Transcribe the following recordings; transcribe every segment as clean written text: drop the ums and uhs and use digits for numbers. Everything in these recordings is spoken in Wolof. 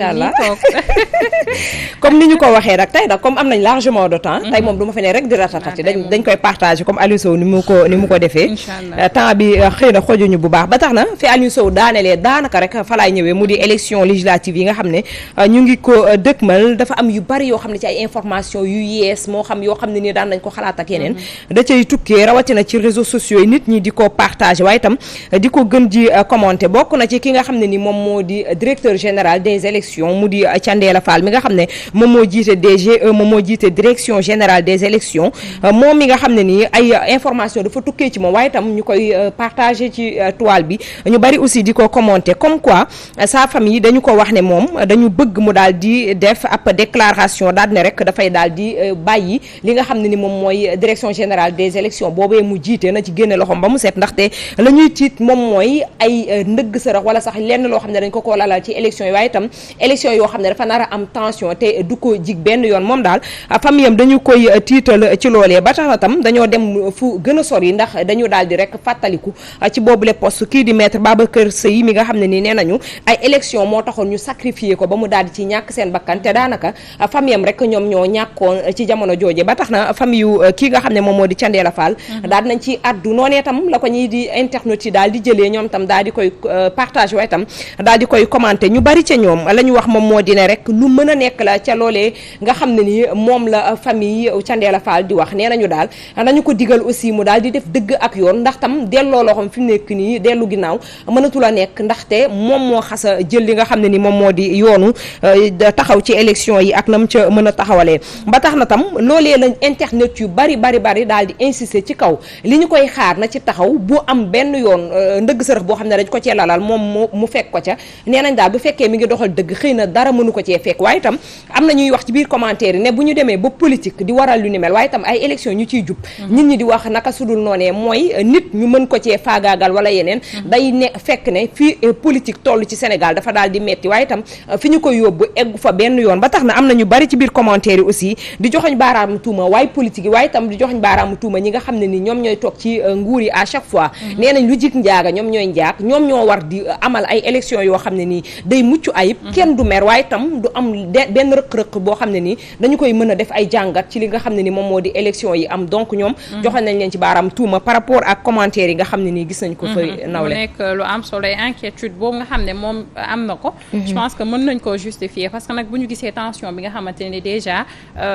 yàlla comme ni ñu ko waxee rek tey nag comme am nañ largement de temps tey moom du ma fa ne rek di ratatati dañ koy partager comme Aliou Sow ni mu ko defee temps bi xëy na xojuñu bu baax ba tax na fi Aliou Sow daanelee daanaka rek fa laay ñëwee mu di élection législative yi nga xam ne ñu ngi ko dëkkmal dafa am yu bari yoo xam ne ci ay information yu yees moo xam yoo xam ne nii daan nañ ko xalaat ak yeneen da cay tukkee rawatina ci réseaux sociaux yi nit ñi di ko partager waaye itam di ko gën di commenter bokk na ci ki nga xam ne ni moom moo di directeur général des élections mu di Thiendella Fall mi nga xam ne moom moo jiite DGE moom moo jiite direction générale des élections moom mi nga xam ne nii ay information dafa tukkee ci moom waaye itam ñu koy partager ci toile bi ñu bari aussi di ko commenter comme quoi sa famille dañu ko wax ne moom dañu bëgg mu daal di def ab déclaration daal ne rek dafay daal di bàyyi li nga xam ne ni moom mooy direction générale des élections boobee mu jiite na ci génne loxoom ba mu set ndaxte la ñuy tiit moom mooy ay ndëgg sërëx wala sax lenn loo xam ne dañ ko lalal ci élection yi waaye itam élection yoo xam ne dafa nar a am tension te du ko jig benn yoon moom daal famille am dañu koy tiital ci loolee ba tax na tam dañoo dem fu gën a sori ndax dañu daal di rek fàttaliku ci boobule poste kii di maître Babacar Seye mi nga xam ne nii nee nañu ay élection moo taxoon ñu sacrifier ko ba mu daal di ci ñàkk seen bakkan te daanaka famille am rek ñoom ñoo ñàkkoon ci jamono jooje ba tax na famille yu kii nga xam ne moom moo di Thiendella Fall daal nañ ci addu noonee tam la ko ñii di internet yi daal di jëlee ñoom tam daal di koy partage waaye tam daal di koy commenter ñu bari ca ñoom la ñu wax moom moo di ne rek lu mën a nekk la ca loolee nga xam ne ni moom la famille Thiendella Fall di wax nee nañu daal nañu ko digal aussi mu daal di def dëgg ak yoon ndax tam delloo loxoom fi mu nekk nii dellu ginnaaw mënatul a nekk ndaxte moom moo xasa jël li nga xam ne ni moom moo di yoonu taxaw ci élection yi ak nam ca mën a taxawalee ba tax na tam loolee lañ internet yu bari daal di insister ci kaw li ñu koy xaar na ci taxaw bu am benn yoon ndëgg sërëx boo xam ne dañ ko cee lalal moom mu fekk ko ca nee nañ daal bu fekkee mi ngi doxal dëgg xëy na dara mënu ko cee fekk waaye itam am na ñuy wax ci biir commentaire yi ne bu ñu demee ba politique di waral lu ni mel waaye itam ay élection ñu ciy jub nit ñi di wax naka sudul noonee mooy nit ñu mën ko cee faagaagal wala yeneen day ne fekk ne fii politique toll ci Sénégal dafa daal di metti waaye itam fi ñu ko yóbbu eggu fa benn yoon ba tax na am na ñu bari ci biir commentaire yi aussi di joxoñ baaraamu tuuma waaye politique yi waaye itam di joxoñ baaraamu tuuma ñi nga xam ne ni ñoom ñooy toog ci nguur yi à chaque fois nee nañ lu jik njaaga ñoom ñooy njaag ñoom ñoo war di amal ay élection yoo xam ne nii day mucc ayib kenn du mer waaye itam du am benn rëq-rëq boo xam ne nii dañu koy mën a def ay jàngat ci li nga xam ne ni moom moo di élection yi am donc ñoom joxoñ nañ leen ci baaraam tuuma par rapport ak commentaire yi nga xam ne nii gis nañ ko fay nawle mu nekk lu am solo inquiétude boobu nga xam ne moom am na ko je pense que mën nañ koo justifier parce que nag bu ñu gisee tension bi nga xamante ne déjà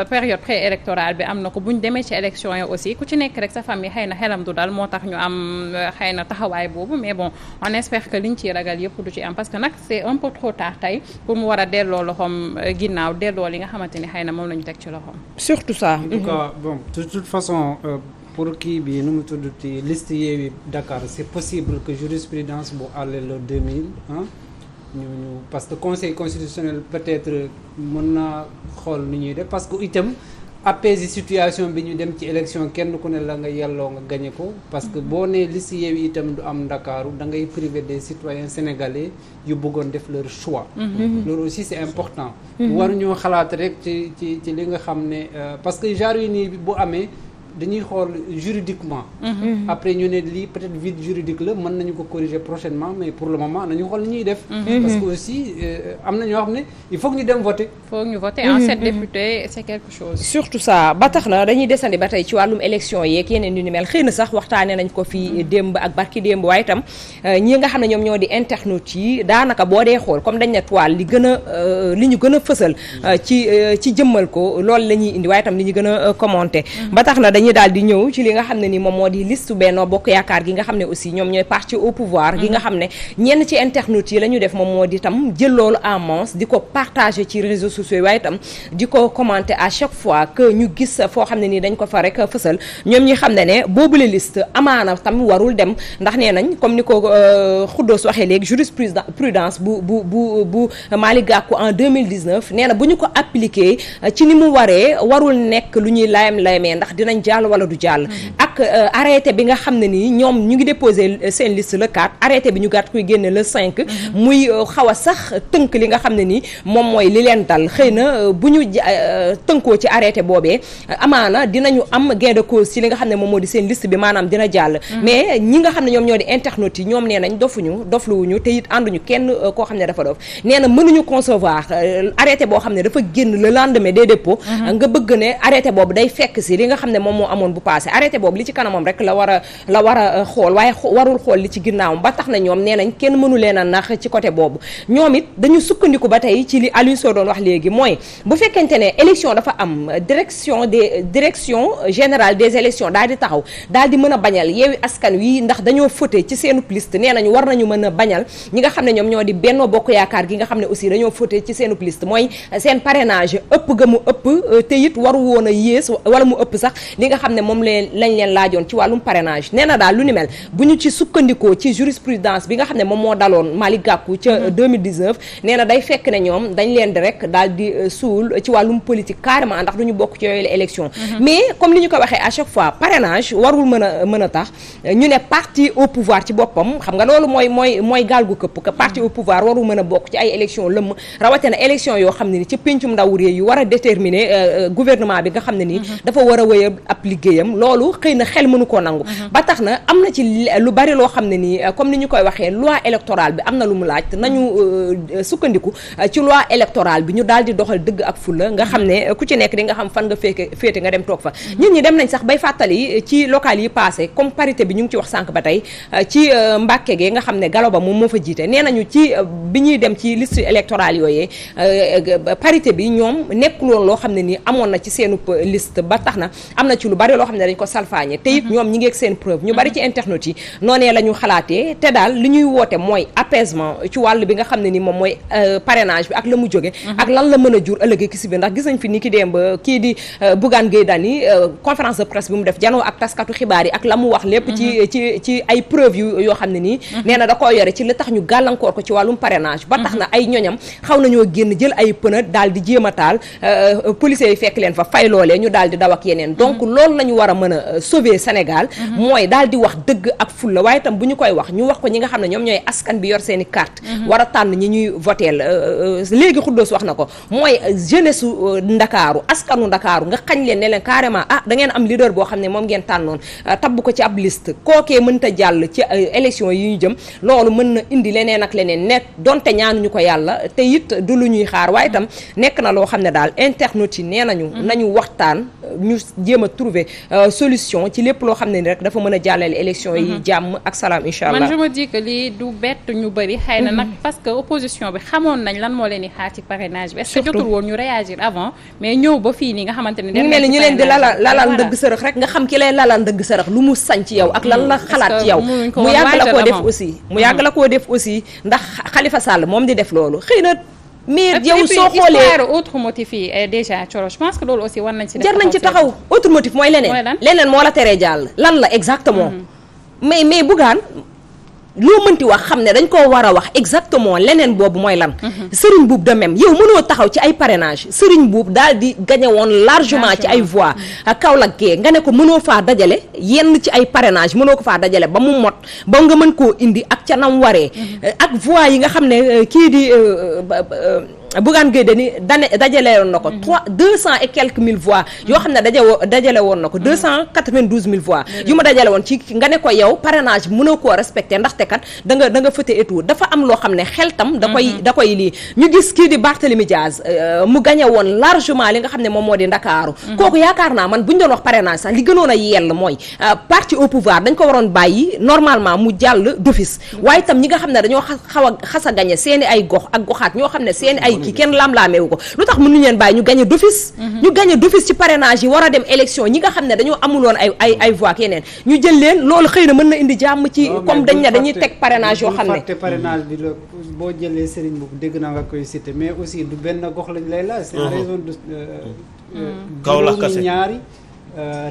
période préélectorale bi am na ko bu ñu demee ci élection yi aussi ku ci nekk rek sa famille xëy na xelam du dal moo tax ñu am xëy na taxawaay boobu mais bon on espère que liñ ciy ragal yëpp du ci am parce que nag c'est un peu trop tard tey pour mu war a delloo loxoom ginnaaw delloo li nga xamante ni xëy na moom la ñu teg ci loxoom surtout ça en tout cas bon de toute façon pour kii bi nu mu tudd ci liste Yewwi Dakar c'est possible que jurisprudence bu àlle le 2000 ñu parce que conseil constitutionnel peut-être mën naa xool ni ñuy def parce que itam apaiser situation bi ñu dem ci élection kenn ku ne la nga yelloo nga gagné ko parce que boo nee liste Yewwi itam du am Ndakaaru da ngay priver des citoyens sénégalais yu bëggoon def leur choix loolu aussi c'est important war ñoo xalaat rek ci li nga xam ne parce que genre yi nii bu amee dañuy xool juridiquement après ñu ne lii peut-être vide juridique la mën nañu ko corriger prochainement mais pour le moment nañu xool ni ñuy def parce que aussi am na ñoo xam ne il faut que ñu dem voter en 7 députés c'est quelque chose surtout ça ba tax na dañuy desandi ba tey ci wàllum élection yeeg yeneen yu ni mel xëy na sax waxtaane nañ ko fii démb ak barki démb waaye itam ñi nga xam ne ñoom ñoo di internautes yi daanaka boo dee xool comme dañ ne toile li ñu gën a fësal ci jëmmal ko loolu la ñuy indi waaye itam li ñu gën a commenter ba tax na dañuy daal di ñëw ci li nga xam ne ni moom moo di liste Benno Bokk Yaakaar gi nga xam ne aussi ñoom ñooy parti au pouvoir gi nga xam ne ñenn ci internautes yi la ñu def moom moo di itam jël loolu en masse di ko partager ci réseaux sociaux yi waaye itam di ko commenter à chaque fois que ñu gis foo xam ne nii dañ ko fa rek fësal ñoom ñi xam ne boobule liste amaana tam warul dem ndax nee nañ comme ni ko Khoudoss waxee léegi jurisprudence bu Malick Gakou en 2019 nee na bu ñu ko appliquer ci ni mu waree warul nekk lu ñuy layam-layamee ndax dinañ jàll wala du jàll ak ak arrêté bi nga xam ne nii ñoom ñu ngi déposé seen liste le 4 arrêté bi ñu gàtt koy génne le 5 muy xaw a sax tënk li nga xam ne nii moom mooy li leen dal xëy na bu ñu tënkoo ci arrêté boobee amaana dinañu am gain de cause ci li nga xam ne moom moo di seen liste bi maanaam dina jàll mais ñi nga xam ne ñoom ñoo di internautes yi ñoom nee nañ dofluwuñu te it ànduñu kenn koo xam ne dafa dof nee na mënuñu concevoir arrêté boo xam ne dafa génn le lendemain des dépôts nga bëgg ne arrêté boobu day fekk si li nga xam ne moom moo amoon bu passé arrêté boobu li ci kanamam rek la war a xool waaye warul xool li ci ginnaawam ba tax na ñoom nee nañ kenn mënu leen a nax ci côté boobu ñoom it dañu sukkandiku ba tey ci li Aliou Sow doon wax léegi mooy bu fekkente ne élection dafa am direction générale des élections daal di taxaw daal di mën a bañal Yewwi Askan Wi ndax dañoo fauté ci seenu liste nee nañu war nañu mën a bañal ñi nga xam ne ñoom ñoo di Benno Bokk Yaakaar gi nga xam ne aussi dañoo fauté ci seenu liste mooy seen parrainage ëpp ga mu ëpp te it waru woon a yées wala mu ëpp sax li nga xam ne moom lañ leen laajoon ci wàllum parrainage nee na daal lu ni mel bu ñu ci sukkandikoo ci jurisprudence bi nga xam ne moom moo daloon Malick Gakou ca 2019 nee na day fekk ne ñoom dañ leen di rek daal di suul ci wàllum politique carrément ndax duñu bokk ci yooyu la élection mais comme li ñu ko waxee à chaque fois parrainage warul mën a tax ñu ne parti au pouvoir ci boppam xam nga loolu mooy gaal gu këpp que parti au pouvoir warul mën a bokk ci ay élection lëmm rawatina élection yoo xam ne ni ci péncum ndaw réew yu war a déterminer gouvernement bi nga xam ne nii dafa war a wéy ab liggéeyam loolu xëy na xel mënu koo nangu ba tax na am na ci lu bari loo xam ne nii comme ni ñu koy waxee loi électorale bi am na lu mu laaj nañu sukkandiku ci loi électorale bi ñu daal di doxal dëgg ak fulla nga xam ne ku ci nekk di nga xam fan nga féete nga dem toog fa ñun ñi dem nañ sax bay fàttali ci local yi passé comme parité bi ñu ngi ci wax sànq ba tey ci Mbàkke ge nga xam ne Galo Ba moom moo fa jiite nee nañu ci bi ñuy dem ci liste électorale yooyee parité bi ñoom nekkuloon loo xam ne nii amoon na ci seenu liste ba tax na am na ci lu bari loo xam ne dañ ko salfaañe te it ñoom ñi ngi ak seen preuve ñu bari ci internet yi noonee la ñu xalaatee te daal li ñuy woote mooy apaisement ci wàll bi nga xam ne ni moom mooy parrainage bi ak la mu jóge ak lan la mën a jur ëllëg ki si bi ndax gis nañ fi ni ki démb kii di Bougane Gueye Dany conférence de presse bi mu def janoo ak taskatu xibaar yi ak la mu wax lépp ci ay preuve yoo xam ne nii nee na da koo yore ci li tax ñu gàllankoor ko ci wàllum parrainage ba tax na ay ñoñam xaw nañoo génn jël ay pëna daal di jéem a taal policiers yi fekk leen fa fay loolee ñu daal di daw ak yeneen donc loolu la ñu war a mën a sauver Sénégal mooy daal di wax dëgg ak fulla waaye itam bu ñu koy wax ñu wax ko ñi nga xam ne ñoom ñooy askan bi yor seen i carte war a tànn ñi ñuy voteel léegi Xuddoos wax na ko mooy jeunesse su Ndakaaru askanu Ndakaaru nga xañ leen ne leen carrément da ngeen am leader boo xam ne moom ngeen tànnoon tabb ko ci ab liste kookee mënta jàll ci élection yi ñu jëm loolu mën na indi leneen ak leneen nekk donte ñaanuñu ko yàlla te it du lu ñuy xaar waaye itam nekk na loo xam ne daal internet yi nee nañu waxtaan ñu jéem a trouver solution ci lépp loo xam ne ni rek dafa mën a jàllale élection yi jàmm ak salaam incha allah. man je me dis que lii du bett ñu bëri xëy na nag parce que opposition bi xamoon nañ lan moo leen di xaar ci parrainage bi. est-ce que jotul woon ñu réagir avant mais ñëw ba fii nii nga xamante ne. dem ñu leen di lalal ndëgg sërëx rek nga xam ki lay lalal ndëgg sërëx lu mu sañ ci yow ak lan la xalaat ci yow. mu yàgg la koo def aussi mu yàgg la koo def aussi ndax Khalifa Sall moom di def loolu xëy na. mais yow soo xoolee histoire autre motif yi déjà Thioro je pense que loolu aussi war nañ ci jar nañ ci taxaw autre motif mooy leneen moo la teree jàll lan la exactement mais Bougane loo mënti wax xam ne dañ koo war a wax exactement leneen boobu mooy lan Serigne Boub de même yow mënoo taxaw ci ay parrainage Serigne Boub daal di gagné woon largement ci ay voix Kaolack gee nga ne ko mënoo faa dajale yenn ci ay parrainage mënoo ko faa dajale ba mu mot ba nga mën koo indi ak ca nam waree ak voix yi nga xam ne kii di Bougane Gueye dajale woon na ko 200 et quelques mille voix yoo xam ne dajale woon na ko 292 000 voix yu ma dajale woon ci nga ne ko yow parrainage bi mënoo koo respecté ndaxte kat da nga fëte et tout dafa am loo xam ne xel tam da koy lii ñu gis kii di Barthélémy Diaz mu gagné woon largement li nga xam ne moom moo di Ndakaaru kooku yaakaar naa man bu ñu doon wax parrainage sax li gënoon a yell mooy parti au pouvoir dañ ko waroon bàyyi normalement mu jàll d'office waaye itam ñi nga xam ne dañoo xas a gagné seeni ay gox ak goxaat ñoo xam ne seeni ay ki kenn lam-laameewu ko lu tax mënuñu leen bàyyi ñu gagné d'office ñu gagné d'office ci parrainage yi war a dem élection ñi nga xam ne dañoo amuloon ay voix ak yeneen ñu jël leen loolu xëy na mën na indi jàmm ci comme dañ ne dañuy teg parrainage yoo xam ne fàtte parrainage bi la boo jëlee Serigne Boub dégg naa nga koy cité mais aussi du benn gox lañ lay laaj c'est en raison de Kaolack kese ñaari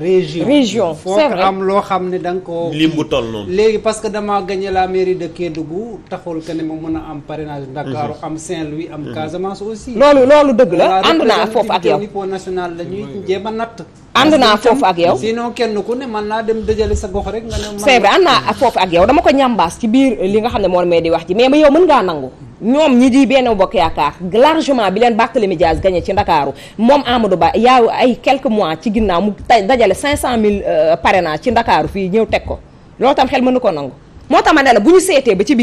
région foo c'est ko vrai. am loo xam ne da nga ko lim bu toll noonu. léegi parce que dama gagné la mairie de Kédougou taxul que ne ma mën a am parrainage Ndakaaru am Saint-Louis am Casamance aussi. loolu dëgg la ànd naa foofu ak yow. niveau national la ñuy jéem a natt. ànd naa foofu ak yow. sinon kenn ku ne mën naa dem dëjale sa gox rek nga ne. c'est vrai ànd naa foofu ak yow dama ko ñambaas ci biir li nga xam ne moom may di wax ji mais yow mën ngaa nangu. ñoom ñi di Benno Bokk Yaakaar largement bi leen Barthélémy Dias gagné ci Ndakaaru moom Amadou Ba yaaw ay quelques mois ci ginnaaw mu dajale 500000 parrainage ci Ndakaaru fii ñëw teg ko loolu tam xel mën na ko nangu moo tax ma ne la bu ñu seetee ba ci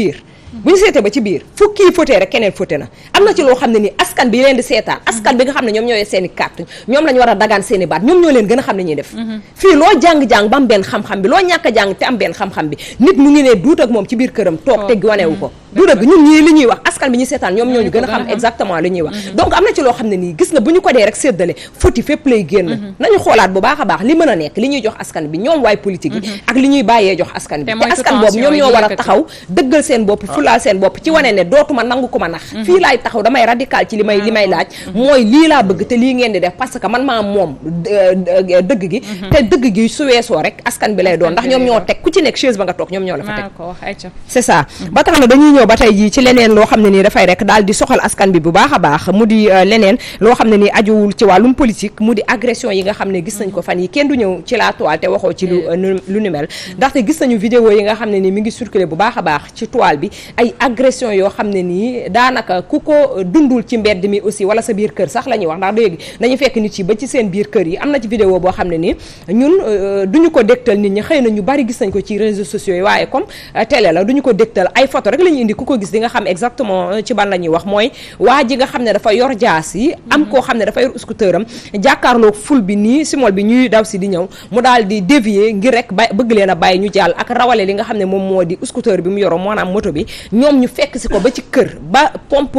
biir fu kii fotee rek keneen fote na am na ci loo xam ne nii askan bi leen di seetaan askan bi nga xam ne ñoom ñooy seen i carte ñoom la ñu war a dagaan seen i baat ñoom ñoo leen gën a xam ne ñuy def fii loo jàng-jàng ba am benn xam-xam bi loo ñàkk a jàng te am benn xam-xam bi nit mu ngi ne duut ak moom ci biir këram toog teggi wanewu ko du dëgg ñun ñii li ñuy wax askan bi ñu seetaan ñoom ñoo ñu gën a xam exactement li ñuy wax donc am na ci loo xam ne nii gis nga bu ñu ko dee rek séddale foti fépp lay génn nañu xoolaat bu baax a baax li mën a nekk li ñuy jox askan bi ñoom waay politique yi ak li ñuy bàyyee jox askan bi te askan boobu ñoom ñoo war a taxaw dëggal seen bopp fulaal seen bopp ci wane ne dootuma nangu ko ma nax fii laay taxaw damay radical ci li may laaj mooy lii laa bëgg te lii ngeen di def parce que man maa moom dëgg gi te dëgg gi su weesoo rek askan bi lay doon ndax ñoom ñoo teg ku ci nekk chaise ba nga toog ñoom ñoo la fa teg c'est ça ba tax na dañuy ñëw ba tey jii ci leneen loo xam ne nii dafay rek daal di soxal askan bi bu baax a baax mu di leneen loo xam ne nii ajuwul ci wàllum politique mu di agression yi nga xam ne gis nañ ko fan yi kenn du ñëw ci la toile te waxoo ci lu ni mel ndaxte gis nañu vidéo yi nga xam ne nii mi ngi circulé bu baax a baax ci toile bi ay agression yoo xam ne nii daanaka ku ko dundul ci mbedd mi aussi wala sa biir kër sax la ñuy wax ndax léegi dañu fekk nit yi ba ci seen biir kër yi am na ci vidéo boo xam ne nii ñun duñu ko dégtal nit ñi xëy na ñu bari gis nañ ko ci réseaux sociaux yi waaye comme télé la duñu ko dégtal ay photo rek la ñu indi ku ko gis di nga xam exactement ci ban la ñuy wax mooy waa ji nga xam ne dafa yor jaas yi am koo xam ne dafa yor scooter am jàkkaarloog ful bi nii simol bi ñuy daw si di ñëw mu daal di dévier ngir rek bëgg leen a bàyyi ñu jàll ak rawale li nga xam ne moom moo di scooter bi mu yoro maanaam moto bi ñoom ñu fekk si ko ba ci kër ba pompe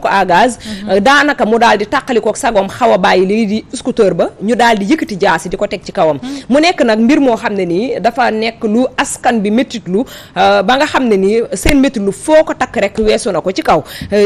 ko à gaz daanaka mu daal di tàqalikook sagoom xaw a bàyyi lii di scooter ba ñu daal di yëkkati jaas yi di ko teg ci kawam mu nekk nag mbir moo xam ne nii dafa nekk lu askan bi méttitlu ba nga xam ne nii seen méttitlu foo ko takk rek weesu na ko ci kaw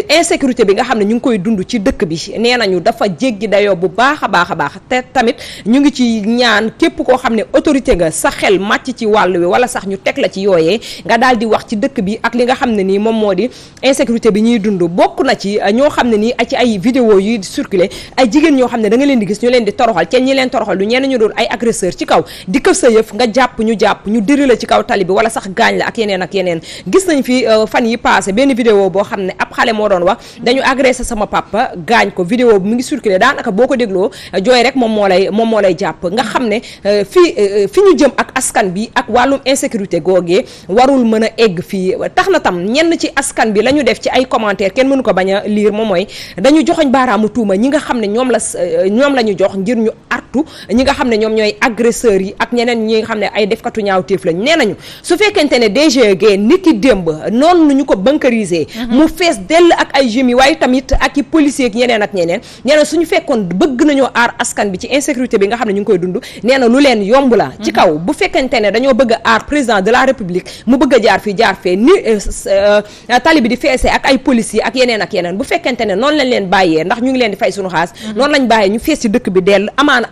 insécurité bi nga xam ne ñu ngi koy dund ci dëkk bi nee nañu dafa jéggi dayoo bu baax a baax a baax te tamit ñu ngi ci ñaan képp koo xam ne autorité nga sa xel màcc ci wàll wi wala sax ñu teg la ci yooyee nga daal di wax ci dëkk bi ak li nga xam ne nii moom moo di insécurité bi ñuy dund bokk na ci ñoo xam ne nii ci ay vidéo yi circulé ay jigéen ñoo xam ne da nga leen di gis ñu leen di toroxal te ñi leen toroxal du ñenn ñu doon ay agresseur ci kaw di këf sa yëf nga jàpp ñu diri la ci kaw tali bi wala sax gaañ la ak yeneen gis nañ fi fan yi passé benn vidéo boo xam ne ab xale moo doon wax dañu agressé sama papa gaañ ko vidéo bi mu ngi circulé daanaka boo ko dégloo jooy rek moom moo lay jàpp nga xam ne fi ñu jëm ak askan bi ak wàllum insécurité googee warul mën a egg fii tax na tam ñenn ci askan bi la ñu def ci ay commentaire kenn mënu ko bañ a lire moom mooy dañu joxoñ baaraamu tuuma ñi nga xam ne ñoom la ñu jox ngir ñu artu ñi nga xam ne ñoom ñooy agresseurs yi ak ñeneen ñi nga xam ne ay defkatu ñaawteef lañ nee nañu su fekkente ne DG nit ki démb noonu ñu ko bunkeriser mu fees dell ak ay jeunes yi waaye tamit ak i policiers ak ñeneen ak ñeneen nee na suñu fekkoon bëgg nañoo aar askan bi ci insécurité bi nga xam ne ñu ngi koy dund nee na lu leen yomb la ci kaw bu fekkente ne dañoo bëgg a aar président de la république mu bëgg a jaar fii jaar fee ni tali bi di feesee ak ay policiers ak yeneen bu fekkente ne noonu lañ leen bàyyee ndax ñu ngi leen di fay suñu xaas noonu lañ bàyyee ñu fees ci dëkk bi dell amaana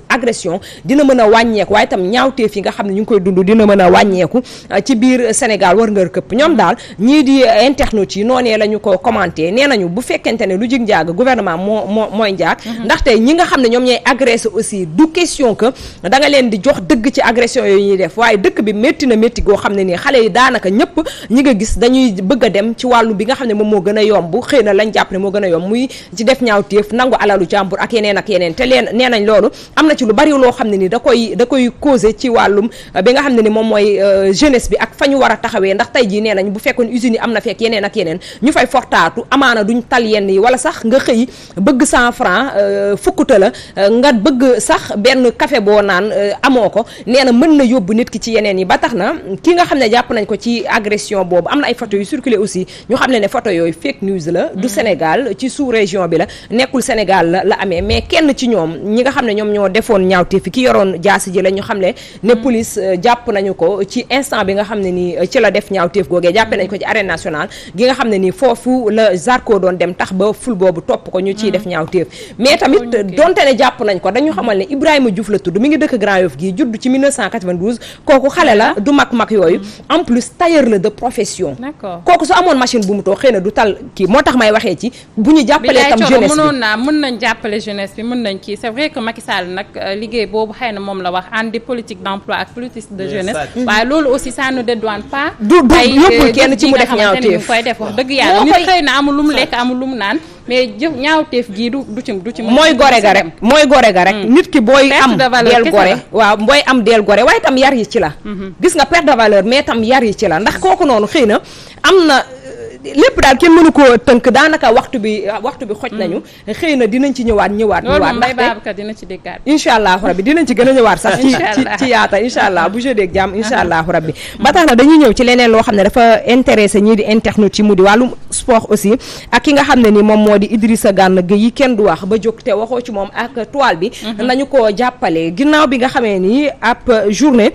agression dina mën a wàññeeku waaye tam ñaawteef yi nga xam ne ñu ngi koy dund dina mën a wàññeeku ci biir Sénégal war nga këpp ñoom daal ñii di internautes yi noonee la ñu ko commenté nee nañu bu fekkente ne lu jig njaag gouvernement mooy njaag ndaxte ñi nga xam ne ñoom ñooy agressé aussi du question que da nga leen di jox dëgg ci agression yooyu ñuy def waaye dëkk bi métti na métti goo xam ne nii xale yi daanaka ñëpp ñi nga gis dañuy bëgg a dem ci wàllu bi nga xam ne moom moo gën a yomb xëy na lañ jàpp ne moo gën a yomb muy ci def ñaawteef nangu alalu jàmbur ak yeneen te leen nee nañ loolu am na ci lu bari loo xam ne ni da koy causé ci wàllum bi nga xam ne ni moom mooy jeunesse bi ak fa ñu war a taxawee ndax tey jii nee nañ bu fekkoon usines yi am na fekk yeneen ak yeneen ñu fay fortaatu amaana duñ tal yenn yi wala sax nga xëy bëgg 100 francs fukkuta la nga bëgg sax benn café boo naan amoo ko nee na mën na yóbbu nit ki ci yeneen yi ba tax na ki nga xam ne jàpp nañ ko ci agression boobu am na ay photo yu circulé aussi ñu xam ne photo yooyu fake news la du Sénégal ci sous région bi la nekkul Sénégal la amee mais kenn ci ñoom ñi nga xam ne ñoom ñoo defoon ñaawte fi ki yoroon jaasi ji la ñu xam ne police jàpp nañu ko ci instant bi nga xam ne nii ci la def ñaawteef googee jàppe nañ ko ci arène nationale gi nga xam ne nii foofu la Zarko doon dem tax ba ful boobu topp ko ñu ciy def ñaawteef mais tamit donte ne jàpp nañ ko dañu xamal ne Ibrahima Diouf la tudd mi ngi dëkk Grand Yoff gii judd ci 1992 kooku xale la du mag yooyu en plus tailleur la de profession kooku su amoon machine bu mu toog xëy na du tal kii moo tax may waxee ci bu ñu jàppalee tam jeunesse bi mën nañ jàppale jeunesse bi mën nañ kii c'est vrai que Macky Sall nag liggéey boobu xëy na moom la wax andi politique d'emploi ak politique de jeunesse waaye loolu aussi ça ne dédouane pas du yóbbul kenn ci mu def ñaawteef ñu koy def wax dëgg yàlla nit xëy na amul lu mu lekk amul lu mu naan mais jëf ñaawteef gii du ci mooy gore ga rek nit ki booy am deel gore waaw booy am deel gore waaye tam yar yi ci la gis nga perte de valeur mais tam yar yi ci la ndax kooku noonu xëy na am na lépp daal kenn mënu koo tënk daanaka waxtu bi xoj nañu xëy na dinañ ci ñëwaat ndaxte dina ci déggaat incha allahu rabbi dinañ ci gën a ñëwaat sax ci yaata incha allah bu jeudee ak jàmm incha allahu rabbi ba tax na dañuy ñëw ci leneen loo xam ne dafa intéressé ñii di internet yi mu di wàllum sport aussi ak ki nga xam ne ni moom moo di Idrissa Gana Gueye kenn du wax ba jóg te waxoo ci moom ak toile bi nañu ko jàppale ginnaaw bi nga xamee ni ab journée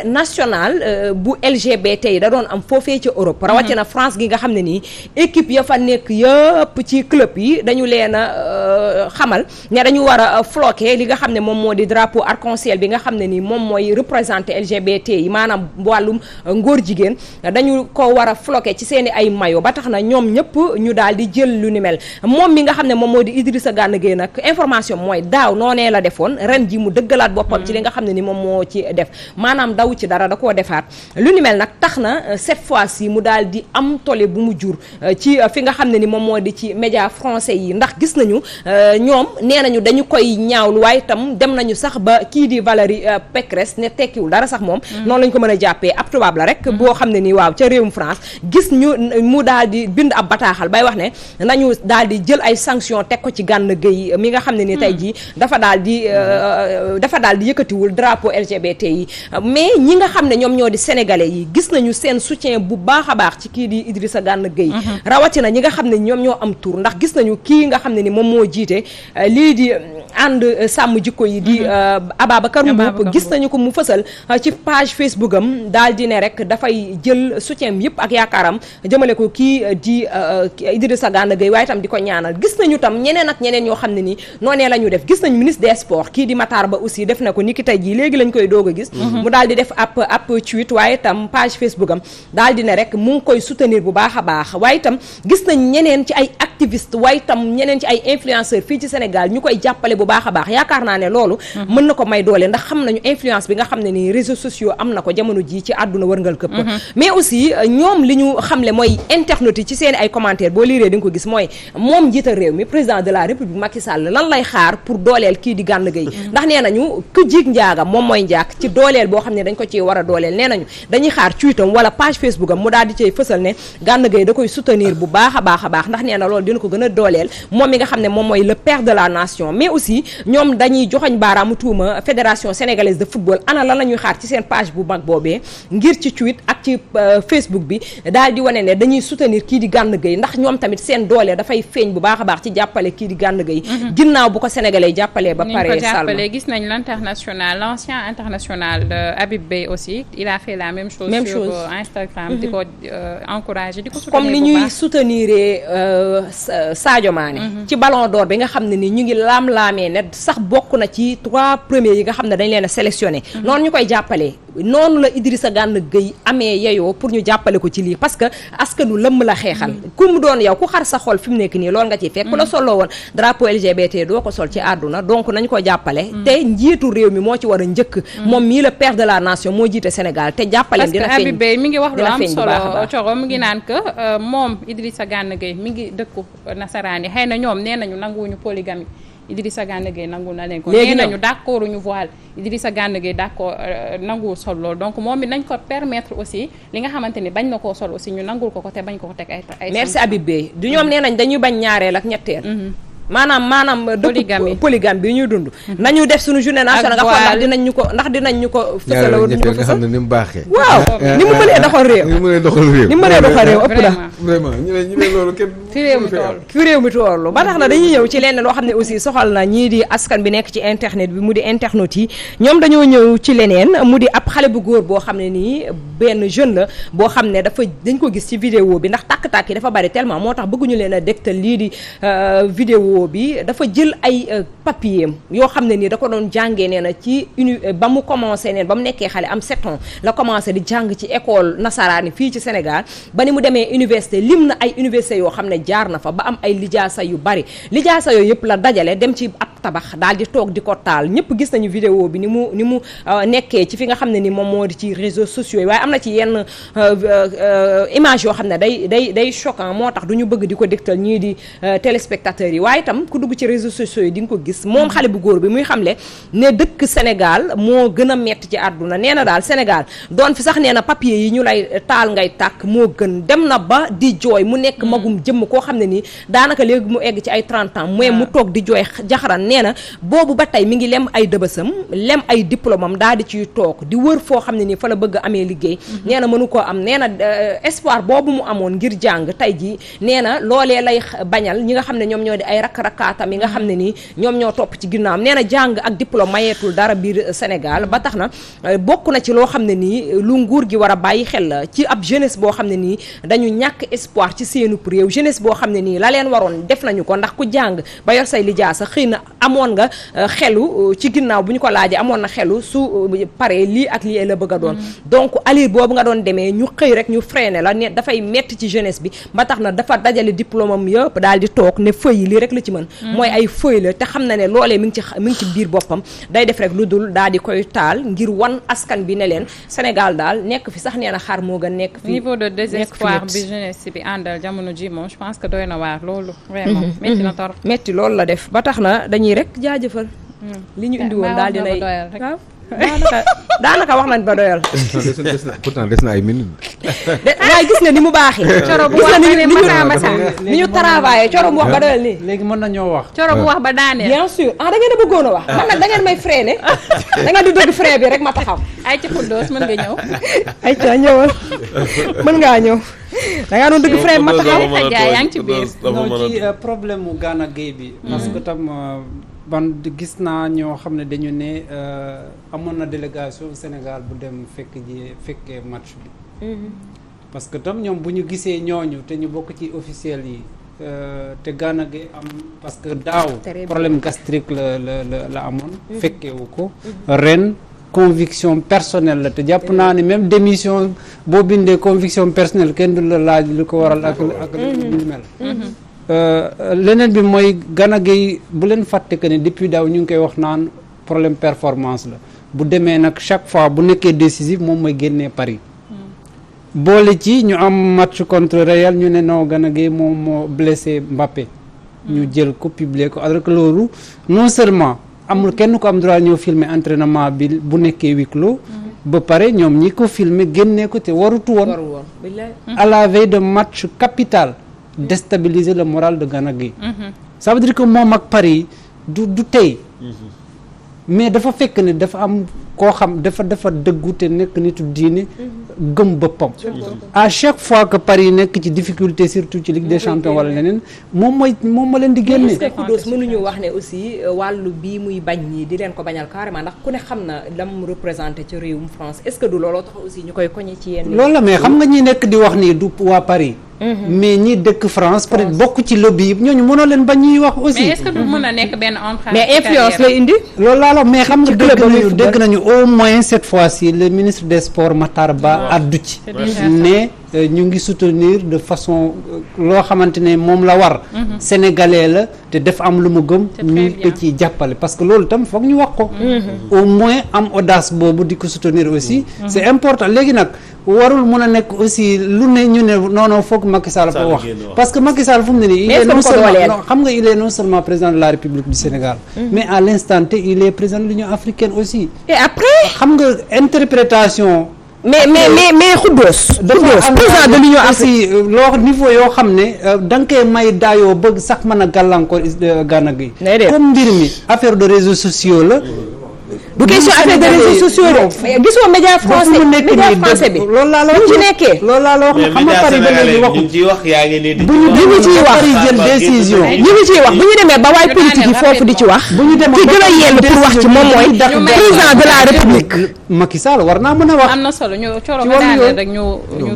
nationale bu LGBT yi da doon am foofee ci Europe rawatina France gi nga xam ne nii équipe ya fa nekk yëpp ci club yi dañu leen a xamal ne dañu war a floquer li nga xam ne moom moo di drapeau arc-en-ciel bi nga xam ne nii moom mooy représenter LGBT yi maanaam wàllum ngóor jigéen dañu ko war a floquer ci seeni ay maillot ba tax na ñoom ñëpp ñu daal di jël lu ni mel moom mi nga xam ne moom moo di Idrissa Gana Gueye nag information mooy daaw noonee la defoon ren ji mu dëggalaat boppam ci li nga xam ne ni moom moo ci def maanaam daw ci dara da koo defaat lu ni mel nag tax na cette fois-ci mu daal di am tole bu mu jur ci fi nga xam ne ni moom moo di ci média français yi ndax gis nañu ñoom nee nañu dañu koy ñaawlu waaye itam dem nañu sax ba kii di Valérie Pécresse ne tekkiwul dara sax moom noonu lañ ko mën a jàppee ab tubaab la rek boo xam ne ni waaw ca réewum France gis ñu mu daal di bind ab bataaxal bay wax ne nañu daal di jël ay sanctions teg ko ci Gana Gueye mi nga xam ne ni tey jii dafa daal di yëkkatiwul drapeau LGBT yi mais ñi nga xam ne ñoom ñoo di sénégalais yi gis nañu seen soutien bu baax a baax ci kii di Idrissa Gana Gueye rawatina ñi nga xam ne ñoom ñoo am tur ndax gis nañu kii nga xam ne ni moom moo jiite lii di ànd sàmm jikko yi di Ababacar Mboup gis nañu ko mu fësal ci page Facebook am daal di ne rek dafay jël soutien yëpp ak yaakaaram jëmale ko kii di Idrissa Gana Gueye waaye itam di ko ñaanal gis nañu tam ñeneen ak ñeneen ñoo xam ne ni noonee la ñu def gis nañu ministre des sports kii di Matar Ba aussi def na ko ni ki tey jii léegi lañ koy doog a gis mu daal di def ab tweet waaye itam page Facebook am daal di ne rek mu ngi koy soutenir bu baax a baax waaye itam gis nañ ñeneen ci ay activiste waaye itam ñeneen ci ay influenceurs fii ci Sénégal ñu koy jàppale bu baax a baax yaakaar naa ne loolu mën na ko may doole ndax xam nañu influence bi nga xam ne ni réseaux sociaux am na ko jamono ji ci àdduna wërngal këpp mais aussi ñoom li ñu xamle mooy internet yi ci seen ay commentaires boo liiree di nga ko gis mooy moom njiital réew mi président de la République Macky Sall lan lay xaar pour dooleel kii di Gana Gueye ndax nee nañu ku jig njaaga moom mooy njaag ci dooleel boo xam ne dañ ko ci war a dooleel nee nañu dañuy xaar tweetam wala page Facebook am mu daal di cay fësal ne Gana Gueye da koy soutenir bu baax a baax a baax ndax nee na loolu dina ko gën a dooleel moom mi nga xam ne moom mooy le père de la nation mais aussi ñoom dañuy joxoñ baaraamu tuuma fédération sénégalaise de football ana lan la ñuy xaar ci seen page bu mag boobee ngir ci tweet ak ci Facebook bi daal di wane ne dañuy soutenir kii di Gana Gueye ndax ñoom tamit seen doole dafay feeñ bu baax a baax ci jàppale kii di Gana Gueye ginnaaw bu ko sénégalais jàppalee ba pare Salma gis nañ l'ancien international Habib Beye aussi il a fait la même chose sur Instagram di ko encourager di ko soutenir comme ni ñuy soutenir Sadio Mané ci ballon d'or bi nga xam ne ni ñu ngi laam-laamee ne sax bokk na ci 3 premiers yi nga xam ne dañ leen a sélectionné noonu ñu koy jàppalee noonu la Idrissa Gana Gueye amee yeyoo pour ñu jàppale ko ci lii parce que askanu lëmm la xeexal ku mu doon yow ku xar sa xol fi mu nekk nii loolu nga ciy fekk ku la solloo woon drapeau LGBT doo ko sol ci àdduna donc nañ ko jàppale te njiitu réew mi moo ci war a njëkk moom mii la père de la nation moo jiite Sénégal te jàppale dina feeñ parce que Habib Beye mi ngi wax lu am solo Coro mi ngi naan que moom Idrissa Gana Gueye mi ngi dëkku nasaraan yi xëy na ñoom nee nañu nanguwuñu polygamie Idrissa Gana Gueye nangu na leen ko nee nañu d'accord ñu voile Idrissa Gana Gueye d'accord nanguwul sol loolu donc moom it nañ ko permettre aussi li nga xamante ni bañ na koo sol aussi ñu nangul ko te bañ ko teg ay merci Habib Beye du ñoom nee nañ dañuy bañ ñaareel ak ñetteel maanaam polygamie polygame bi ñuy dund nañu def suñu journée nationale nga xool ndax dinañ ñu ko fësal wala ñu ko nga xam ne ni mu baaxee waaw ni mu mënee doxal réew ni mu mënee doxal réew ni mu mënee doxal réew ëpp na vraiment ñu ne loolu kenn fi réew mi toll fi réew mi toll ba tax na dañuy ñëw ci lenn loo xam ne aussi soxal na ñii di askan bi nekk ci internet bi mu di internautes yi ñoom dañoo ñëw ci leneen mu di ab xale bu góor boo xam ne nii benn jeune la boo xam ne dañ ko gis ci vidéo bi ndax tàkk-tàkk yi dafa bari tellement moo tax bëgguñu leen a dégtal lii di vidéo bi dafa jël ay papier yoo xam ne nii da ko doon jàngee nee na ci ba mu commencé neen ba mu nekkee xale am 7 ans la commencé di jàng ci école nasaraani fii ci Sénégal ba ni mu demee université lim na ay université yoo xam ne jaar na fa ba am ay lijaasa yu bari lijaasa yooyu yëpp la dajale dem ci ab tabax daal di toog di ko taal ñëpp gis nañu vidéo bi ni mu nekkee ci fi nga xam ne ni moom moo di ci réseaux sociaux yi waaye am na ci yenn image yoo xam ne day choquant moo tax du ñu bëgg di ko dégtal ñii di téléspectateurs yi waaye itam ku dugg ci réseaux sociaux yi di nga ko gis moom xale bu góor bi muy xamle ne dëkk Sénégal moo gën a metti ci àdduna nee na daal Sénégal doon fi sax nee na papier yi ñu lay taal ngay tàkk moo gën dem na ba di jooy mu nekk magum jëmm koo xam ne nii daanaka léegi mu egg ci ay 30 ans mais mu toog di jooy jaxaran nee na boobu ba tey mi ngi lem ay dëbësam lem ay diplôme am daal di ciy toog di wër foo xam ne nii fa la bëgg amee liggéey nee na mënu koo am nee na espoir boobu mu amoon ngir jàng tey jii nee na loolee lay bañal ñi nga xam ne ñoom ñoo di ay rakk-rakkaatam yi nga xam ne nii ñoom ñoo topp ci ginnaawam nee na jàng ak diplôme mayeetul dara biir Sénégal ba tax na bokk na ci loo xam ne nii lu nguur gi war a bàyyi xel la ci ab jeunesse boo xam ne nii dañu ñàkk espoir ci seenu réew jeunesse boo xam ne nii la leen waroon def nañu ko ndax ku jàng ba yor say lijaasa xëy na amoon nga xelu ci ginnaaw bu ñu ko laajee amoon na xelu su paree lii ak lii la bëgg a doon donc alir boobu nga doon demee ñu xëy rek ñu freiné la ne dafay metti ci jeunesse bi ba tax na dafa dajale diplôme am yëpp daal di toog ne feuille yi lii rek la ci mën mooy ay feuille la te xam na ne loolee mi ngi ci biir boppam day def rek lu dul daal di koy taal ngir wan askan bi ne leen Sénégal daal nekk fi sax nee na xaar moo gën nekk fi niveau de désespoir bi jeunesse bi àndal jamono ji moom je pense que doy na waar loolu vraiment metti na torop metti loolu la def ba tax na dañuy rek jaajëfal li ñu indi woon daal dinay waaw daanaka wax nañ ba doyal pourtant des na ay minutes waaye gis nga ni mu baaxee coro bu wax ni ñu travaillé coro bu wax ba doyal nii léegi mën nañoo wax coro bu wax ba daaneel bien sûr da ngeen a bëggoon a wax man nag da ngeen may freiné da ngeen di dëgg frein bi rek ma taxaw ay ca Xuddoos mën nga ñëw ay ca ñëwal mën ngaa ñëw da ngaa doon dëgg frein bi ma taxaw yaa ngi ci biir non ci problème mu Gana Gueye bi parce que tam ban gis naa ñoo xam ne dañu ne amoon na délégation Sénégal bu dem fekkee match bi parce que tam ñoom bu ñu gisee ñooñu te ñu bokk ci officiel yi te Gana Gueye am parce que daaw problème gastrique la amoon fekkewu ko ren conviction personnelle la te jàpp naa ne même démission boo bindee conviction personnelle kenn du la laaj lu ko waral ak lu mel leneen bi mooy Gana Gueye bu leen fàtte que ne depuis daaw ñu ngi koy wax naan problème performance la bu demee nag chaque fois bu nekkee décisif moom mooy génnee Paris boole ci ñu am match contre Real ñu ne non Gana Gueye moom moo blessé Mbappé ñu jël ko publier ko alors que loolu non seulement amul kenn ko am droit ñëw filmer entraînement bi bu nekkee huis clos ba pare ñoom ñi ko filmer génnee ko te warutu woon à la veille de match capital déstabiliser le moral de Gana Gueye ça veut dire que moom ak Paris du tey mais dafa fekk ne dafa am koo xam dafa dëggu te nekk nitu diine gëm boppam à chaque fois que Paris nekk ci difficulté surtout ci Ligue des Champions wala leneen moom ma leen di génne. est-ce que Xuddoos mënuñu wax ne aussi wàllu bii muy bañ ñii di leen ko bañal carrément ndax ku ne xam na la mu représenté ci réewum France est-ce que du looloo tax aussi ñu koy koñe ci yenn loolu la mais xam nga ñi nekk di wax nii du waa Paris mais ñi dëkk France peut-être bokk ci lobby yi ñooñu mënoo leen bañ ñuy wax aussi. mais est-ce que du mën a nekk benn entrave mais influence lay indi. loolu laa la mais xam nga dégg nañu au moins cette fois-ci le ministre des sports Matar Ba addu ci ne ñu ngi soutenir de façon loo xamante ne moom la war sénégalais la te def am lu mu gëm ñu ko ci jàppale parce que loolu tam foog ñu wax ko au moins am audace boobu di ko soutenir aussi c'est important léegi nag warul mën a nekk aussi lu ne ñu ne non foog Macky Sall ko wax parce que Macky Sall fu mu ne nii il est non seulement xam nga il est non seulement président de la République du Sénégal mais à l'instant T il est président de l'Union africaine aussi et après xam nga interprétation mais Khoudous. président de l'Union africaine aussi loo niveau yoo xam ne da nga koy may daayoo bëgg sax mën a gàllankoor Gana Gueye. comme mbir mi affaire de réseaux sociaux la. du question affaire de réseaux sociaux la gisoo média français bi loolu laa la wax ci nekkee loolu laa la wax xam nga Paris ba léegi waxu ci wax yaa ngi nii bu ñu ciy wax jël décision ñu ngi ciy wax bu ñu demee ba waay politique yi foofu di ci wax bu ñu demee ki gën a yell pour wax ci moom mooy président de la république Macky Sall war naa mën a wax am na solo ñu coro nga daaneel rek ñu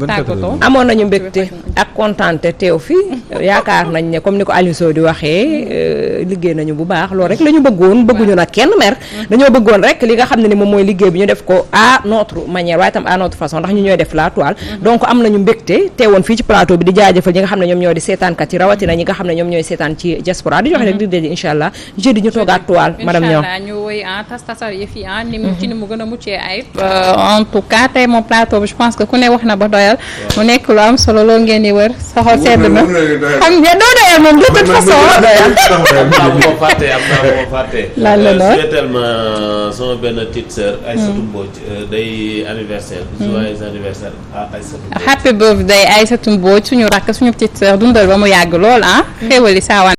tàggatoo amoon nañu mbégte ak kontaante teew fi yaakaar nañ ne comme ni ko Aliou Sow di waxee liggéey nañu bu baax loolu rek la ñu bëggoon bëgguñu nag kenn mer dañoo bëggoon rek li nga xam ne ni moom mooy liggéey bi ñu def ko à notre manière waaye tam à notre façon ndax ñu ñooy def la toile donc am nañu mbégte teewoon fii ci plateau bi di jaajëfal ñi nga xam ne ñoom ñoo di seetaankat yi rawatina ñi nga xam ne ñoom ñooy seetaan ci diaspora di joxe rek di déje incha allah jeudi ñu toogaat toile madame Niang ñu woy tasar yëf yi ni mu ci ni mu gën a muccee ayib en tout cas tey moom plateau bi je pense que ku ne wax na ba doyal mu nekk lu am solo loolu ngeen di wër soxol sedd na xam nga doo doyal moom de toute façon am naa moo fàtte lan la souhaitel ma sama benn petite sœur Aïssatou Mbodj day anniversaire joyeux anniversaire à Aïssatou Mbodj happy birthday Aïssatou Mbodj suñu rakk suñu petite sœur dundal ba mu yàgg lool xéewali saawaan